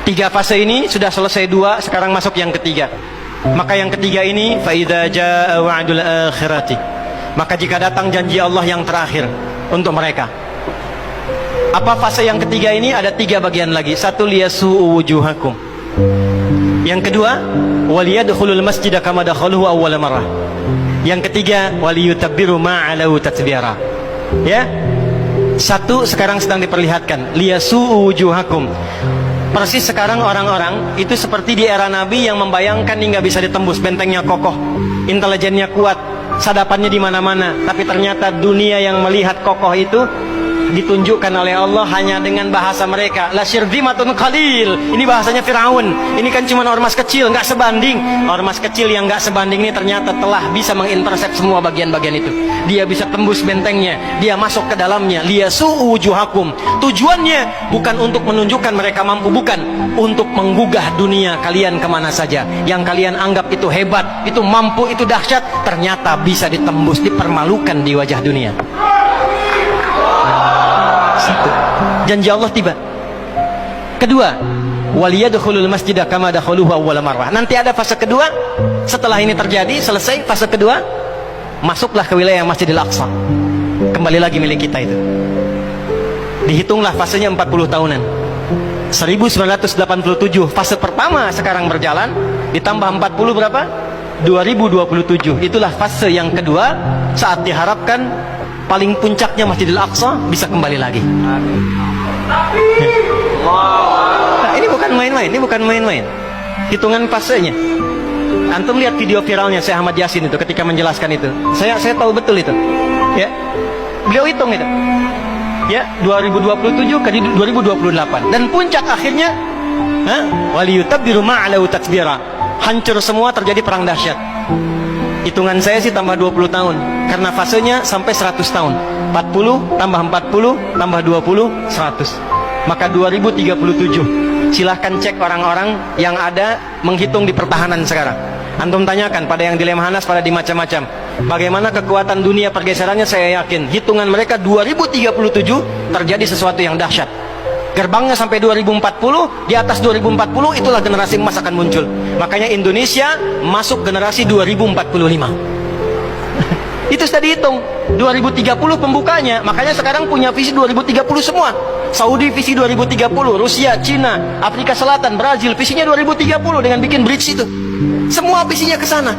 Tiga fase ini sudah selesai dua, sekarang masuk yang ketiga. Maka yang ketiga ini, fa idza jaa wa'dul akhirati, maka jika datang janji Allah yang terakhir untuk mereka. Apa fase yang ketiga ini? Ada tiga bagian lagi. Satu, liyasu'u wujuhakum. Yang kedua, waliyadkhulul masjida kama dakhaluhu awwala marrah. Yang ketiga, waliyutabbiru ma'alau tatbira. Ya. Satu sekarang sedang diperlihatkan, liyasu'u wujuhakum. Persis sekarang orang-orang itu seperti di era Nabi yang membayangkan hingga bisa ditembus, bentengnya kokoh, intelijennya kuat, sadapannya di mana-mana. Tapi ternyata dunia yang melihat kokoh itu ditunjukkan oleh Allah hanya dengan bahasa mereka, la syirzimatun qalil. Ini bahasanya Firaun. Ini kan cuma ormas kecil, nggak sebanding. Ormas kecil yang nggak sebanding ini ternyata telah bisa mengintersep semua bagian-bagian itu. Dia bisa tembus bentengnya, dia masuk ke dalamnya. Liyasu'u wujuhakum. Tujuannya bukan untuk menunjukkan mereka mampu, bukan, untuk menggugah dunia kalian kemana saja. Yang kalian anggap itu hebat, itu mampu, itu dahsyat, ternyata bisa ditembus, dipermalukan di wajah dunia. Satu, janji Allah tiba. Kedua, waliyadkhulul masjida kama dakhaluhu awwala marrah. Nanti ada fase kedua. Setelah ini terjadi, selesai fase kedua, masuklah ke wilayah Masjidil Aqsa. Kembali lagi milik kita itu. Dihitunglah fasenya 40 tahunan. 1987 fase pertama sekarang berjalan, ditambah 40 berapa? 2027. Itulah fase yang kedua, saat diharapkan paling puncaknya Masjidil Aqsa bisa kembali lagi. Nah, ini bukan main-main, ini bukan main-main. Hitungan fasenya. Antum lihat video viralnya Syekh Ahmad Yasin itu ketika menjelaskan itu. Saya tahu betul itu. Ya. Beliau hitung itu. Ya, 2027 ke 2028 dan puncak akhirnya waliyutabbiru ma'alau tatbira. Hancur semua, terjadi perang dahsyat. Hitungan saya sih tambah 20 tahun karena fasenya sampai 100 tahun. 40 tambah 40 tambah 20 100. Maka 2037. Silahkan cek orang-orang yang ada menghitung di pertahanan sekarang. Antum tanyakan pada yang di Lemhanas, pada di macam-macam. Bagaimana kekuatan dunia pergeserannya, saya yakin hitungan mereka 2037 terjadi sesuatu yang dahsyat. Gerbangnya sampai 2040, di atas 2040 itulah generasi emas akan muncul. Makanya Indonesia masuk generasi 2045. Itu sudah dihitung 2030 pembukanya. Makanya sekarang punya visi 2030 semua. Saudi visi 2030, Rusia, Cina, Afrika Selatan, Brazil visinya 2030 dengan bikin bridge itu. Semua visinya ke sana.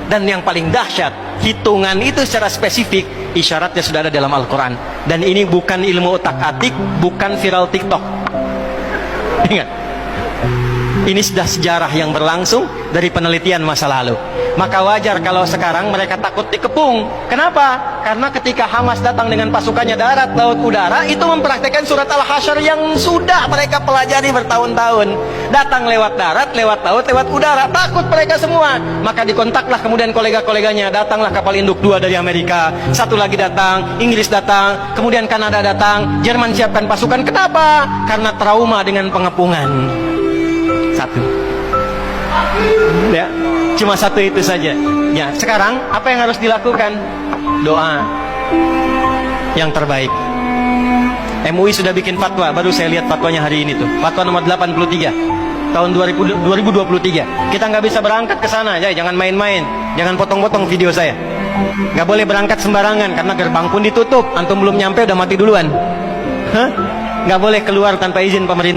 Dan yang paling dahsyat, hitungan itu secara spesifik isyaratnya sudah ada dalam Al-Quran. Dan ini bukan ilmu otak-atik, bukan viral TikTok. Ingat, ini sudah sejarah yang berlangsung dari penelitian masa lalu. Maka wajar kalau sekarang mereka takut dikepung. Kenapa? Karena ketika Hamas datang dengan pasukannya darat, laut, udara, itu mempraktekkan surat Al-Hasyr yang sudah mereka pelajari bertahun-tahun. Datang lewat darat, lewat laut, lewat udara. Takut mereka semua. Maka dikontaklah kemudian kolega-koleganya. Datanglah kapal induk 2 dari Amerika, satu lagi datang, Inggris datang, kemudian Kanada datang, Jerman siapkan pasukan. Kenapa? Karena trauma dengan pengepungan. Satu. Ya, cuma satu itu saja. Ya, sekarang apa yang harus dilakukan? Doa yang terbaik. MUI sudah bikin fatwa, baru saya lihat fatwanya hari ini tuh. Fatwa nomor 83 tahun 2023. Kita nggak bisa berangkat ke sana, jangan main-main. Jangan potong-potong video saya. Nggak boleh berangkat sembarangan karena gerbang pun ditutup. Antum belum nyampe udah mati duluan. Nggak boleh keluar tanpa izin pemerintah.